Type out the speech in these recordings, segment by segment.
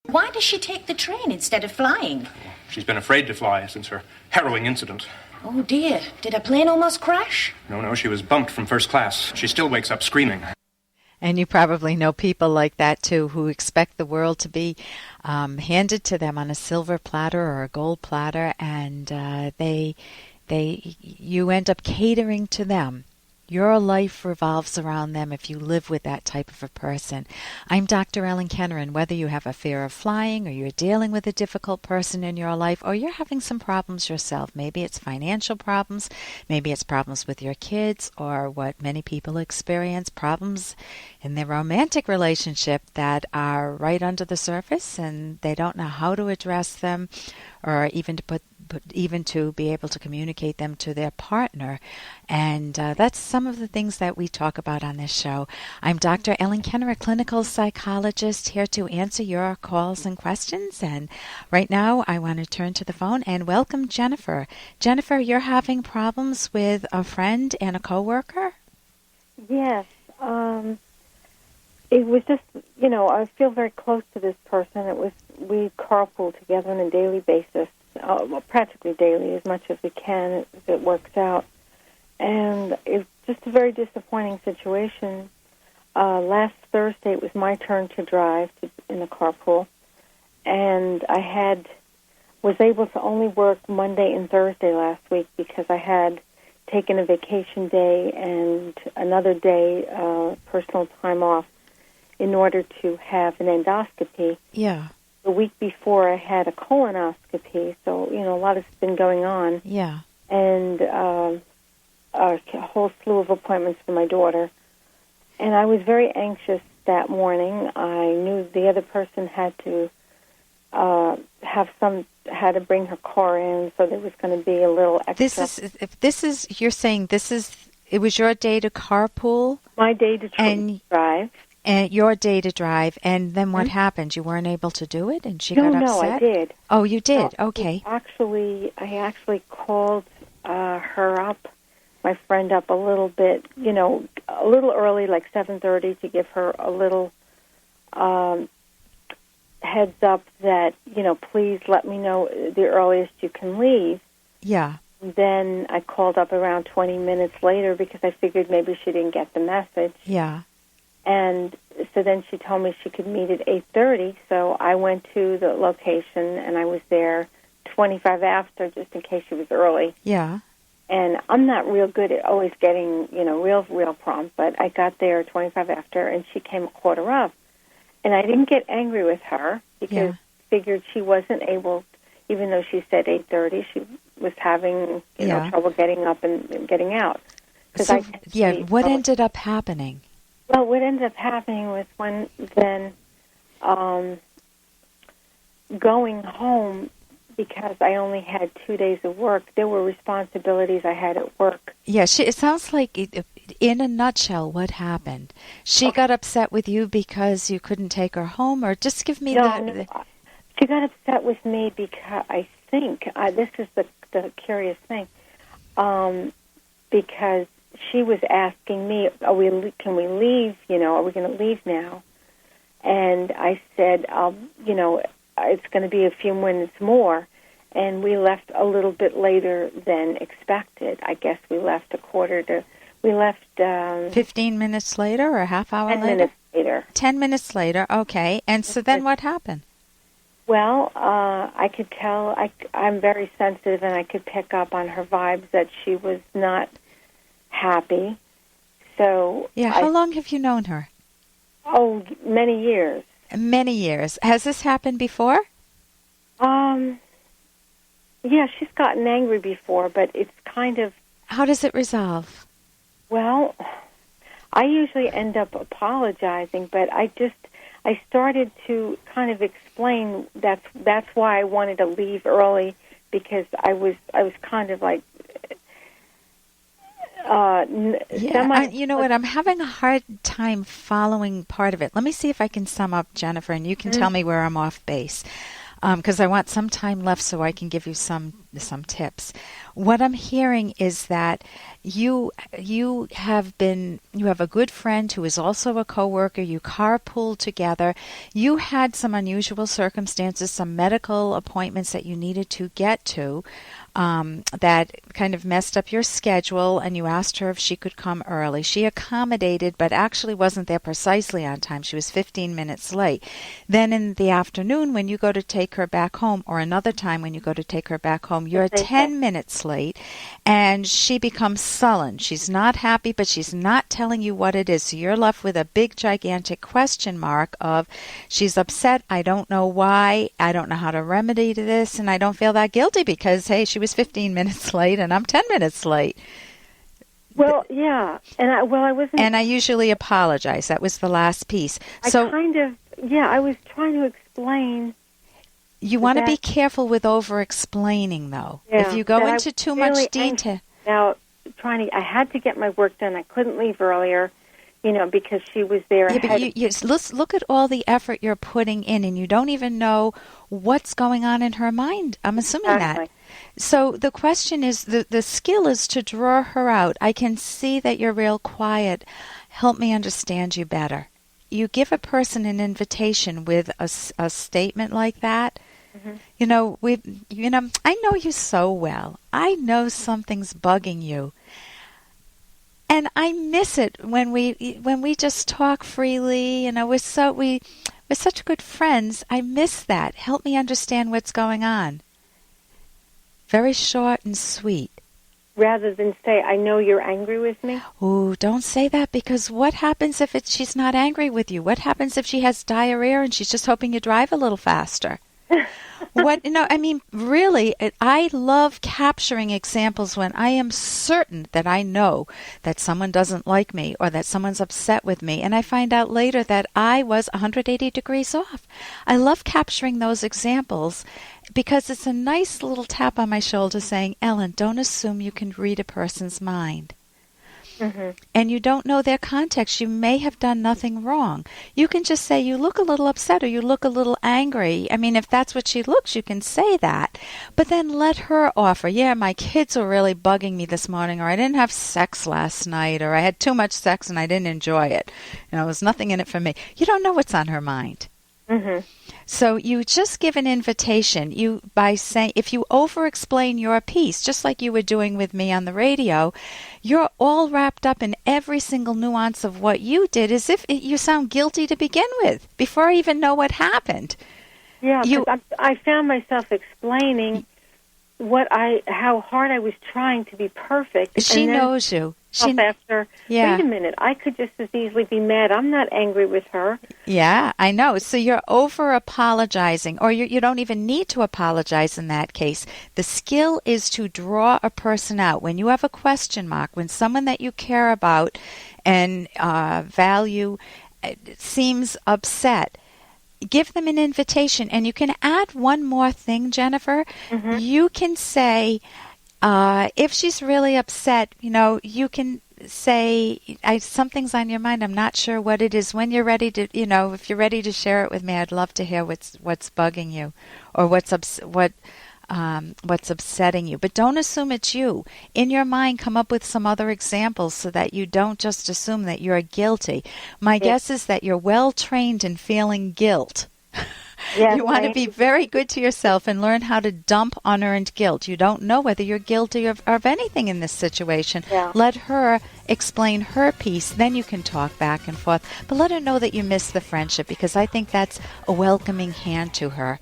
Why does she take the train instead of flying? She's been afraid to fly since her harrowing incident. Oh, dear. Did a plane almost crash? No, she was bumped from first class. She still wakes up screaming. And you probably know people like that, too, who expect the world to be handed to them on a silver platter or a gold platter, and you end up catering to them. Your life revolves around them if you live with that type of a person. I'm Dr. Ellen Kenner, and whether you have a fear of flying or you're dealing with a difficult person in your life or you're having some problems yourself, maybe it's financial problems, maybe it's problems with your kids, or what many people experience, problems in their romantic relationship that are right under the surface and they don't know how to address them or even to be able to communicate them to their partner. And that's some of the things that we talk about on this show. I'm Dr. Ellen Kenner, a clinical psychologist, here to answer your calls and questions. And right now I want to turn to the phone and welcome Jennifer. Jennifer, you're having problems with a friend and a coworker? Yes. It was just, I feel very close to this person. We carpool together on a daily basis. Practically daily, as much as we can, if it works out. And it's just a very disappointing situation. Last Thursday, it was my turn to drive in the carpool, and I was able to only work Monday and Thursday last week because I had taken a vacation day and another day personal time off in order to have an endoscopy. Yeah. The week before, I had a colonoscopy, so, a lot has been going on. Yeah. And a whole slew of appointments for my daughter. And I was very anxious that morning. I knew the other person had to had to bring her car in, so there was going to be a little extra. You're saying it was your day to carpool? My day to drive. And your day to drive, and then what happened? You weren't able to do it, and she got upset? No, I did. Oh, you did? Okay. I actually called her up, my friend up a little bit, a little early, like 7:30, to give her a little heads up that, please let me know the earliest you can leave. Yeah. Then I called up around 20 minutes later because I figured maybe she didn't get the message. Yeah. And so then she told me she could meet at 8:30, so I went to the location, and I was there 25 after, just in case she was early. Yeah. And I'm not real good at always getting, real prompt, but I got there 25 after, and she came a quarter up. And I didn't get angry with her because I figured she wasn't able, even though she said 8:30, she was having, trouble getting up and getting out. So, what ended up happening? Well, what ended up happening was going home, because I only had 2 days of work, there were responsibilities I had at work. Yeah, it sounds like, in a nutshell, what happened? She got upset with you because you couldn't take her home, or just give me No, she got upset with me because I think, this is the curious thing, because she was asking me, can we leave, are we going to leave now? And I said, it's going to be a few minutes more. And we left a little bit later than expected. I guess we left 15 minutes later or a half hour 10 later? 10 minutes later. 10 minutes later, okay. And so then what happened? Well, I could tell, I'm very sensitive, and I could pick up on her vibes that she was not happy. So yeah, how long have you known her? Oh, many years. Many years. Has this happened before? Yeah, she's gotten angry before, but it's kind of... How does it resolve? Well, I usually end up apologizing, but I started to kind of explain that's why I wanted to leave early, because I was kind of like... you know what? I'm having a hard time following part of it. Let me see if I can sum up, Jennifer, and you can tell me where I'm off base. because I want some time left so I can give you some tips. What I'm hearing is that you have a good friend who is also a coworker. You carpool together. You had some unusual circumstances, some medical appointments that you needed to get to, that kind of messed up your schedule, and you asked her if she could come early. She accommodated, but actually wasn't there precisely on time. She was 15 minutes late. Then in the afternoon, when you go to take her back home, or another time when you go to take her back home, you're 10 minutes late, and she becomes sullen. She's not happy, but she's not telling you what it is. So you're left with a big, gigantic question mark of, she's upset, I don't know why, I don't know how to remedy this, and I don't feel that guilty because, hey, she was 15 minutes late and I'm 10 minutes late. Well, yeah. And I wasn't... And I usually apologize. That was the last piece. I was trying to explain... You want to be careful with over-explaining, though. Yeah, if you go into too much detail... Now, I had to get my work done. I couldn't leave earlier, because she was there. Yeah, but let's look at all the effort you're putting in, and you don't even know what's going on in her mind. I'm assuming that. So the question is, the skill is to draw her out. I can see that you're real quiet. Help me understand you better. You give a person an invitation with a statement like that. Mm-hmm. I know you so well. I know something's bugging you. And I miss it when we just talk freely, we're such good friends. I miss that. Help me understand what's going on. Very short and sweet. Rather than say, I know you're angry with me? Ooh, don't say that, because what happens if she's not angry with you? What happens if she has diarrhea and she's just hoping you drive a little faster? Really, I love capturing examples when I am certain that I know that someone doesn't like me or that someone's upset with me, and I find out later that I was 180 degrees off. I love capturing those examples because it's a nice little tap on my shoulder saying, Ellen, don't assume you can read a person's mind. Mm-hmm. And you don't know their context. You may have done nothing wrong. You can just say, you look a little upset or you look a little angry. If that's what she looks, you can say that. But then let her offer, my kids were really bugging me this morning, or I didn't have sex last night, or I had too much sex and I didn't enjoy it. There was nothing in it for me. You don't know what's on her mind. Mm-hmm. So you just give an invitation. By saying, if you over-explain your piece, just like you were doing with me on the radio, you're all wrapped up in every single nuance of what you did, as if you sound guilty to begin with, before I even know what happened. Yeah, I found myself explaining how hard I was trying to be perfect. She knows you. After, wait a minute, I could just as easily be mad. I'm not angry with her. Yeah, I know. So you're over-apologizing, or you don't even need to apologize in that case. The skill is to draw a person out. When you have a question mark, when someone that you care about and value seems upset, give them an invitation. And you can add one more thing, Jennifer. Mm-hmm. You can say... if she's really upset, you can say, something's on your mind, I'm not sure what it is. When you're ready to, if you're ready to share it with me, I'd love to hear what's bugging you or what's upsetting you. But don't assume it's you. In your mind, come up with some other examples so that you don't just assume that you're guilty. My guess is that you're well trained in feeling guilt. Yes, you want to be very good to yourself and learn how to dump unearned guilt. You don't know whether you're guilty of anything in this situation. Yeah. Let her explain her piece, then you can talk back and forth. But let her know that you miss the friendship, because I think that's a welcoming hand to her.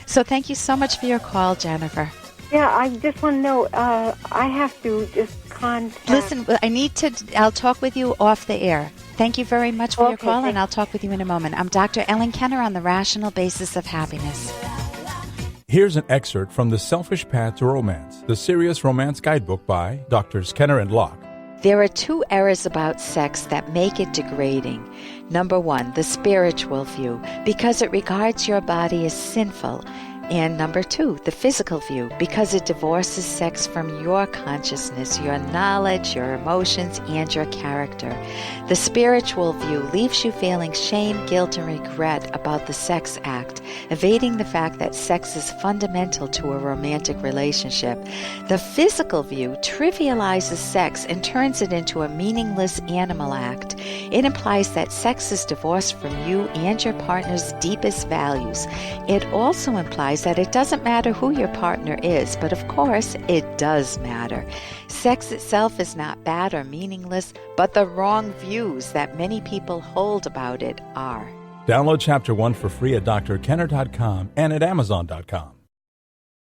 So thank you so much for your call, Jennifer. Yeah, I just want to know, I have to just contact... Listen, I'll talk with you off the air. Thank you very much for your call, and I'll talk with you in a moment. I'm Dr. Ellen Kenner on the Rational Basis of Happiness. Here's an excerpt from The Selfish Path to Romance, the Serious Romance Guidebook by Drs. Kenner and Locke. There are two errors about sex that make it degrading. Number one, the spiritual view, because it regards your body as sinful, And number 2, the physical view, because it divorces sex from your consciousness, your knowledge, your emotions, and your character. The spiritual view leaves you feeling shame, guilt, and regret about the sex act, evading the fact that sex is fundamental to a romantic relationship. The physical view trivializes sex and turns it into a meaningless animal act. It implies that sex is divorced from you and your partner's deepest values. It also implies that it doesn't matter who your partner is, but of course it does matter. Sex itself is not bad or meaningless, but the wrong views that many people hold about it are. Download Chapter 1 for free at drkenner.com and at amazon.com.